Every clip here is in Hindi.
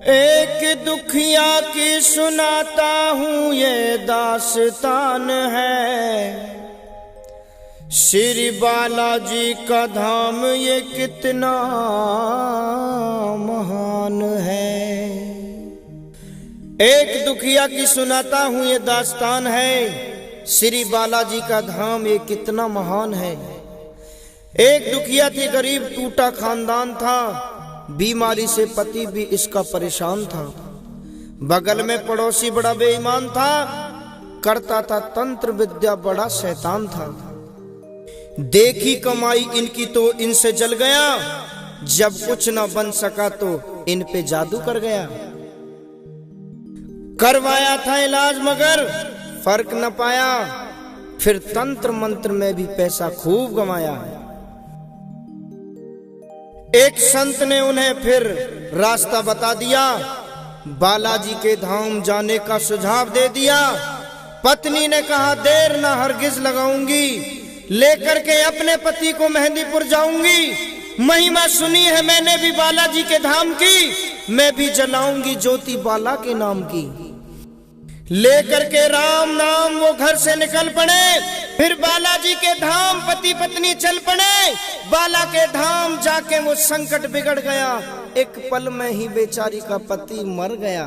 एक दुखिया की सुनाता हूँ ये दास्तान है। श्री बालाजी का धाम ये कितना महान है। एक दुखिया की सुनाता हूँ ये दास्तान है। श्री बालाजी का धाम ये कितना महान है। एक दुखिया थी, गरीब टूटा खानदान था। बीमारी से पति भी इसका परेशान था। बगल में पड़ोसी बड़ा बेईमान था, करता था तंत्र विद्या, बड़ा शैतान था। देखी कमाई इनकी तो इनसे जल गया, जब कुछ न बन सका तो इन पे जादू कर गया। करवाया था इलाज मगर फर्क न पाया, फिर तंत्र मंत्र में भी पैसा खूब कमाया। एक संत ने उन्हें फिर रास्ता बता दिया, बालाजी के धाम जाने का सुझाव दे दिया। पत्नी ने कहा देर ना हरगिज लगाऊंगी, लेकर के अपने पति को मेहंदीपुर जाऊंगी। महिमा सुनी है मैंने भी बालाजी के धाम की, मैं भी जलाऊंगी ज्योति बाला के नाम की। लेकर के राम नाम वो घर से निकल पड़े, फिर बालाजी के धाम पति पत्नी चल पड़े। बाला के धाम जाके वो संकट बिगड़ गया, एक पल में ही बेचारी का पति मर गया।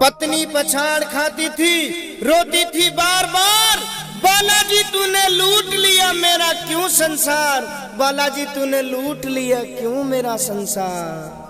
पत्नी पछाड़ खाती थी, रोती थी बार बार, बालाजी तूने लूट लिया मेरा क्यों संसार, बालाजी तूने लूट लिया क्यों मेरा संसार।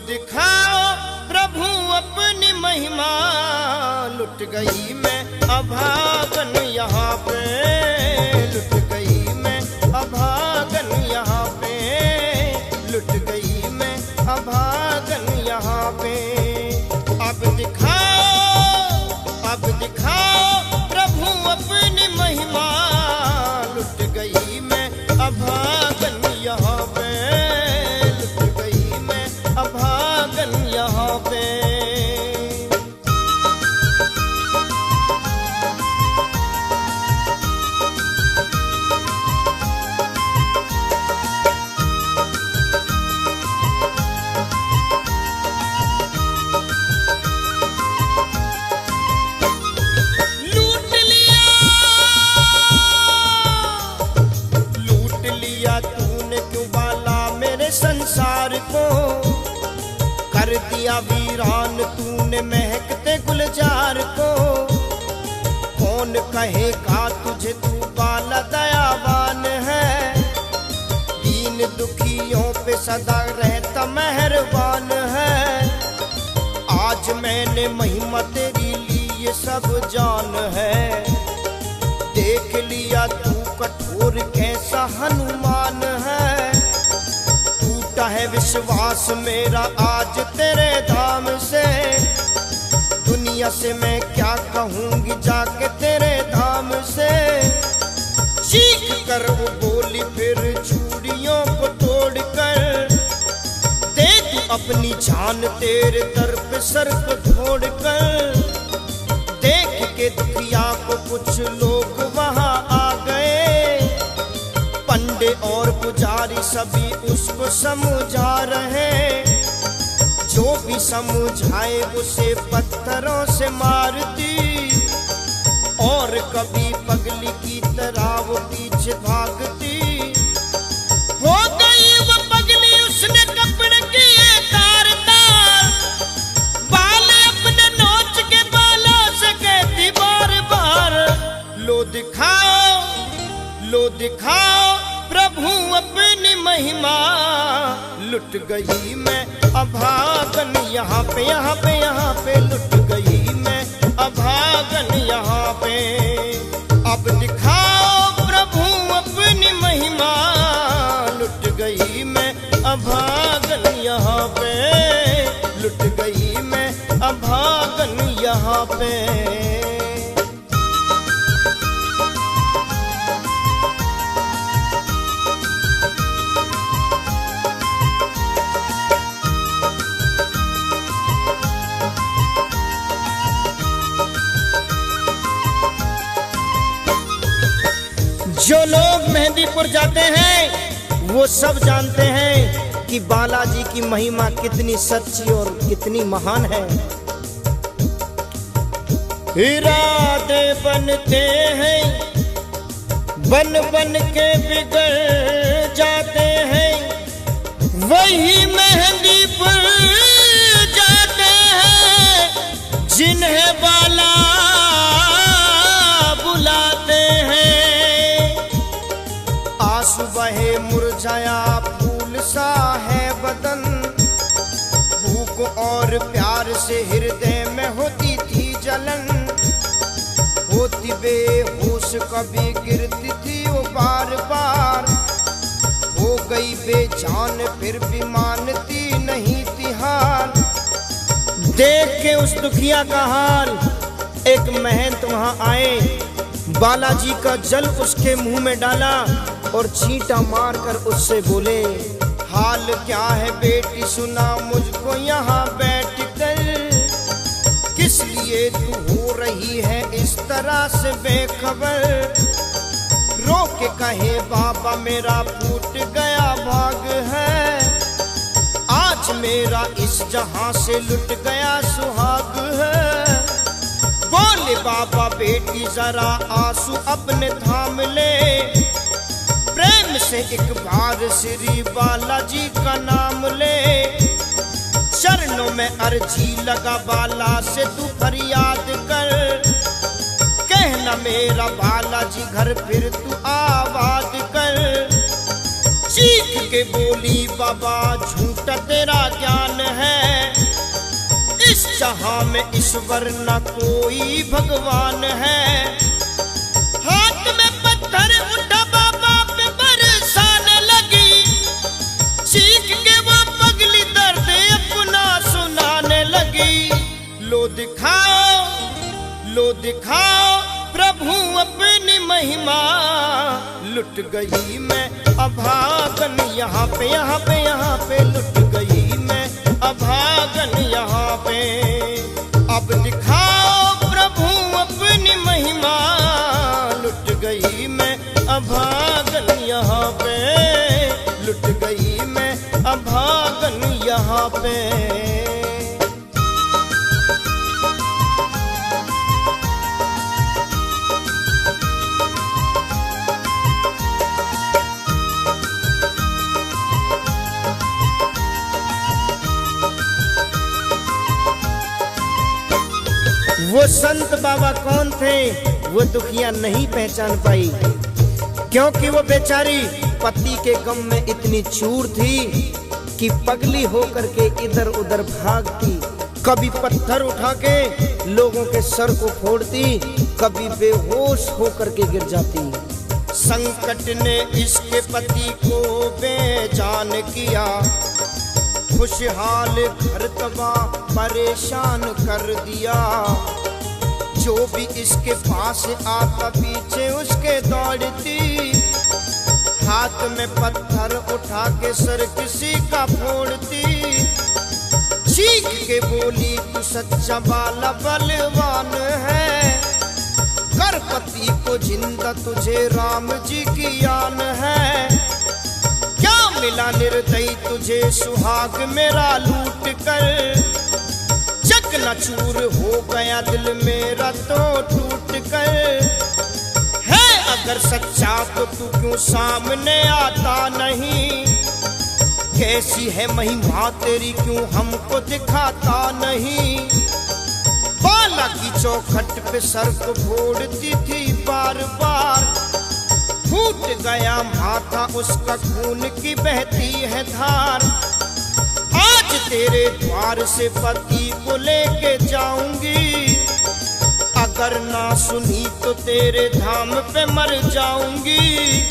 दिखाओ प्रभु अपनी महिमा, लुट गई मैं अभागन यहाँ पे, लुट गई मैं अभागन यहाँ पे, लुट गई मैं अभागन यहाँ पे। अब दिखाओ प्रभु अपनी महिमा, लुट गई मैं अभागन यहाँ पे, लुट गई मैं अभागन यहाँ पे। लूट लिया तूने क्यों बाला मेरे संसार को, कर दिया वीरान तूने महकते गुलजार को। कौन कहेगा तुझे तू बाला दयावान है, दीन दुखियों पे सदा रहता मेहरबान है। आज मैंने महिमा तेरी ली ये सब जान है, देख लिया तू कठोर कैसा हनुमान है। टूटा है विश्वास मेरा आज तेरे धाम से, दुनिया से मैं क्या कहूँगी जाके तेरे धाम से। चीख कर वो बोली फिर चूड़ियों को तोड़ कर, दे तू अपनी जान तेरे दर पे सर को छोड़ कर। देख के दुखिया को कुछ लोग वहाँ आ गए, पंडे और पुजारी सभी उसको समझा रहे। जो भी समझाए उसे पत्थरों से मारती, और कभी पगली की तरह वो पीछे भागती। हो गई वो पगली उसने कपड़े किए तार तार, बाल अपने नोच के बालों से कहती बार बार, लो दिखाओ प्रभु अपनी महिमा, लुट गई मैं अभागन यहाँ पे, यहाँ पे, यहाँ पे, लुट गई मैं अभागन यहाँ पे। अब दिखाओ प्रभु अपनी महिमा, लुट गई मैं अभागन यहाँ पे, लुट गई मैं अभागन यहाँ पे। जो लोग मेहंदीपुर जाते हैं वो सब जानते हैं कि बालाजी की महिमा कितनी सच्ची और कितनी महान है। इरादे बनते हैं, बन बन के बिगड़ जाते हैं, वही मेहंदीपुर जाते हैं जिन्हें बाला बुलाते हैं। आंसू बहे मुरझाया फूल सा है बदन, भूख और प्यार से हृदय में होती थी जलन, होती बेहोश कभी गिरती थी वो बार बार, हो गई बेजान फिर भी मानती नहीं थी हार। देख के उस दुखिया का हाल एक महंत वहां आए, बालाजी का जल उसके मुंह में डाला और छींटा मारकर उससे बोले, हाल क्या है बेटी सुना मुझको यहाँ बैठ कर, किस लिए तू हो रही है इस तरह से बेखबर। रो के कहे बाबा मेरा फूट गया भाग है, आज मेरा इस जहां से लुट गया सुहाग है। बोले बाबा बेटी जरा आंसू अपने थाम ले, प्रेम से एक बार श्री बालाजी का नाम ले, चरणों में अर्जी लगा बाला से तू फरियाद कर, कहना मेरा बालाजी घर फिर तू आबाद कर। चीख के बोली बाबा झूठा तेरा ज्ञान है, इस जहां में ईश्वर न कोई भगवान है। हाथ में पत्थर उठा बाबा पे बरसाने लगी, चीख के वो पगली दर्द अपना सुनाने लगी। लो दिखाओ प्रभु अपनी महिमा, लुट गई मैं अभागन यहाँ पे, यहाँ पे, यहाँ पे, लुट गई मैं अभागन यहाँ पे। अब दिखाओ प्रभु अपनी महिमा, लुट गई मैं अभागन यहाँ पे, लुट गई मैं अभागन यहाँ पे। वो संत बाबा कौन थे वो दुखिया नहीं पहचान पाई, क्योंकि वो बेचारी पति के गम में इतनी चूर थी कि पगली होकर के इधर उधर भागती, कभी पत्थर उठा के लोगों के सर को फोड़ती, कभी बेहोश होकर के गिर जाती। संकट ने इसके पति को बेजान किया, खुशहाल घर तबाह परेशान कर दिया। जो भी इसके पास आता पीछे उसके दौड़ती, हाथ में पत्थर उठा के सर किसी का फोड़ती। चीख के बोली तू सच्चा बाला बलवान है, कर पति को जिंदा तुझे राम जी की आन है। क्या मिला निर्दयी तुझे सुहाग मेरा लूट कर, चकनाचूर हो गया दिल मेरा तो टूट कर। है अगर सच्चा तो तू क्यों सामने आता नहीं, कैसी है महिमा तेरी क्यों हमको दिखाता नहीं। बाला की चौखट पे सर को फोड़ती थी बार बार, फूट गया माथा उसका खून की बहती है धार। आज तेरे द्वार से पति को लेके जाऊंगी, अगर ना सुनी तो तेरे धाम पे मर जाऊंगी।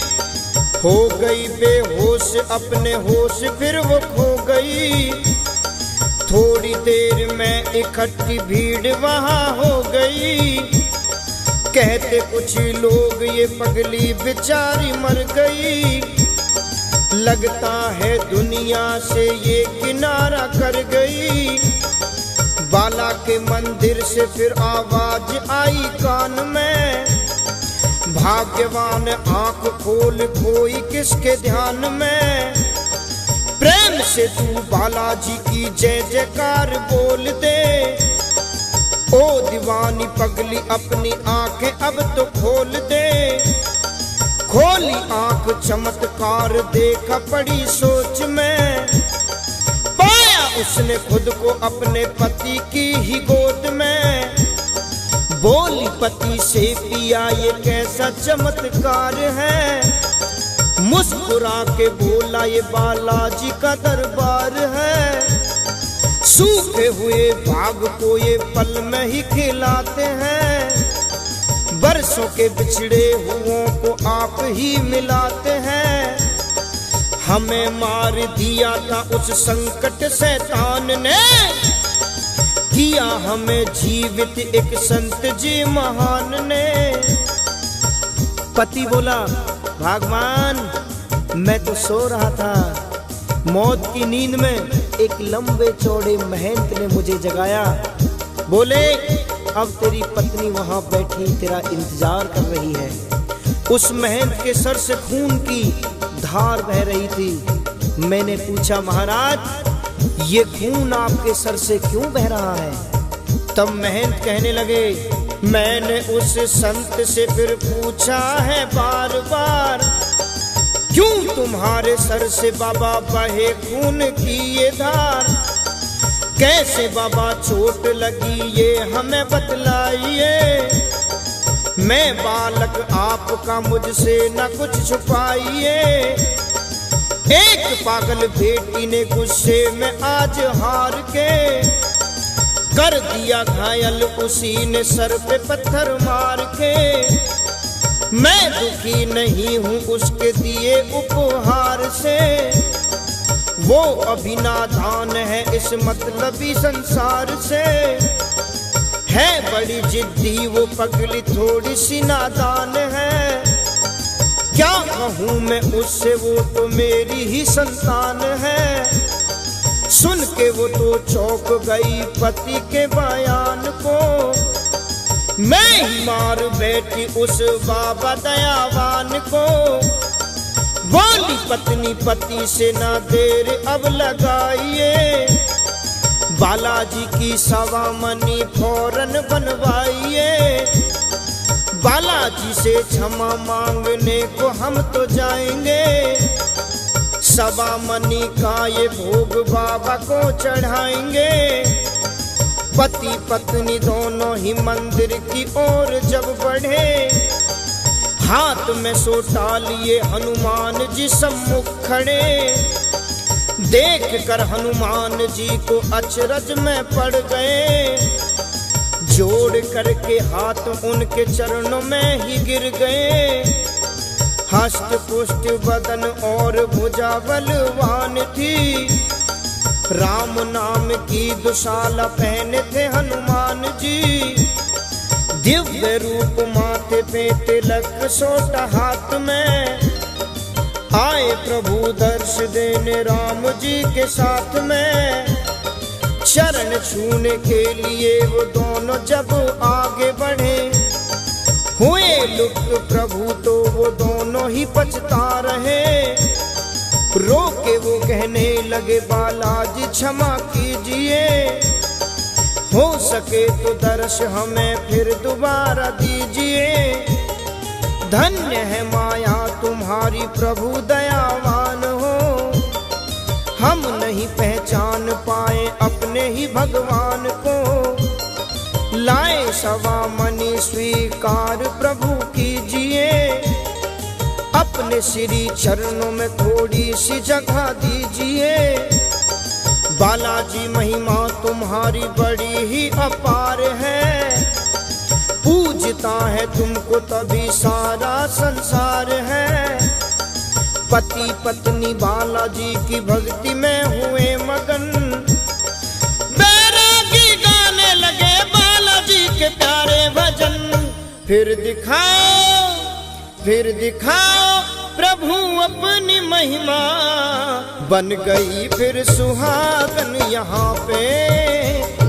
हो गई बेहोश अपने होश फिर वो खो गई। थोड़ी देर में इकट्ठी भीड़ वहां हो गई। कहते कुछ लोग ये पगली बेचारी मर गई। लगता है दुनिया से ये किनारा कर गई। बाला के मंदिर से फिर आवाज आई कान में, भाग्यवान आंख खोल कोई किसके ध्यान में। प्रेम से तू बालाजी की जय जयकार बोल दे। ओ दीवानी पगली अपनी आंखें अब तो खोल दे। खोली आंख चमत्कार देखा पड़ी सोच में। पाया उसने खुद को अपने पति की ही गोद में। बोली पति से पिया ये कैसा चमत्कार है। मुस्कुरा के बोला ये बालाजी का दरबार है। सूखे हुए भाग को ये पल में ही खिलाते हैं। बरसों के बिछड़े हुओं को आप ही मिलाते हैं। हमें मार दिया था उस संकट शैतान ने, किया हमें जीवित एक संत जी महान ने। पति बोला भगवान मैं तो सो रहा था, मौत की नींद में एक लंबे चौड़े महंत ने मुझे जगाया। बोले अब तेरी पत्नी वहां बैठी तेरा इंतजार कर रही है। उस महंत के सर से खून की धार बह रही थी। मैंने पूछा महाराज ये खून आपके सर से क्यों बह रहा है? तब महंत कहने लगे मैंने उस संत से फिर पूछा है बार बार, क्यों तुम्हारे सर से बाबा बहे खून की ये धार? कैसे बाबा चोट लगी ये हमें बतलाइए। मैं बालक आपका मुझसे न कुछ छुपाइए। एक पागल बेटी ने गुस्से में आज हार के कर दिया घायल, उसी ने सर पे पत्थर मार के। मैं दुखी नहीं हूँ उसके दिए उपहार से, वो अभी नादान है इस मतलबी संसार से। है बड़ी जिद्दी वो पगली थोड़ी सी नादान है। क्या कहूँ मैं उससे वो तो मेरी ही संतान है। सुन के वो तो चौंक गई पति के बयान को। मैं ही मार बैठी उस बाबा दयावान को। बोली पत्नी पति से ना देर अब लगाइए। बालाजी की सवा मनी फौरन बनवाइए। बालाजी से क्षमा मांगने को हम तो जाएंगे। सवा मनी का ये भोग बाबा को चढ़ाएंगे। पति पत्नी दोनों ही मंदिर की ओर जब बढ़े, हाथ में सोटा लिए हनुमान जी सम्मुख खड़े। देख कर हनुमान जी को अचरज में पड़ गए। जोड़ करके हाथ उनके चरणों में ही गिर गए। हष्ट पुष्ट बदन और भुजा बलवान थी। राम नाम की दुशाला पहने थे हनुमान जी। दिव्य रूप माथे पे तिलक सोटा हाथ में। आए प्रभु दर्श देने राम जी के साथ में। शरण छूने के लिए वो दोनों जब आगे बढ़े, हुए लुप्त प्रभु तो वो दोनों ही पछता रहे। रोके वो कहने लगे बालाजी क्षमा कीजिए। हो सके तो दर्श हमें फिर दोबारा दीजिए। धन्य है माया तुम्हारी प्रभु दयावान हो। हम नहीं पहचान पाए अपने ही भगवान को। लाए सवा मनी स्वीकार प्रभु कीजिए। अपने श्री चरणों में थोड़ी सी जगह दीजिए। बालाजी महिमा तुम्हारी बड़ी ही अपार है। पूजता है तुमको तभी सारा संसार है। पति पत्नी बालाजी की भक्ति में हुए मगन, बैरागी गाने लगे बालाजी के प्यारे भजन। फिर दिखाओ प्रभु अपनी महिमा, बन गई फिर सुहागन यहाँ पे,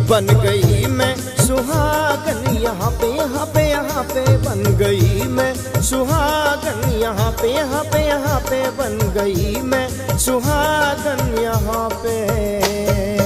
बन गई मैं सुहागन यहाँ पे, यहाँ पे, यहाँ पे बन गई मैं सुहागन यहाँ पे, यहाँ पे, यहाँ पे बन गई मैं सुहागन यहाँ पे।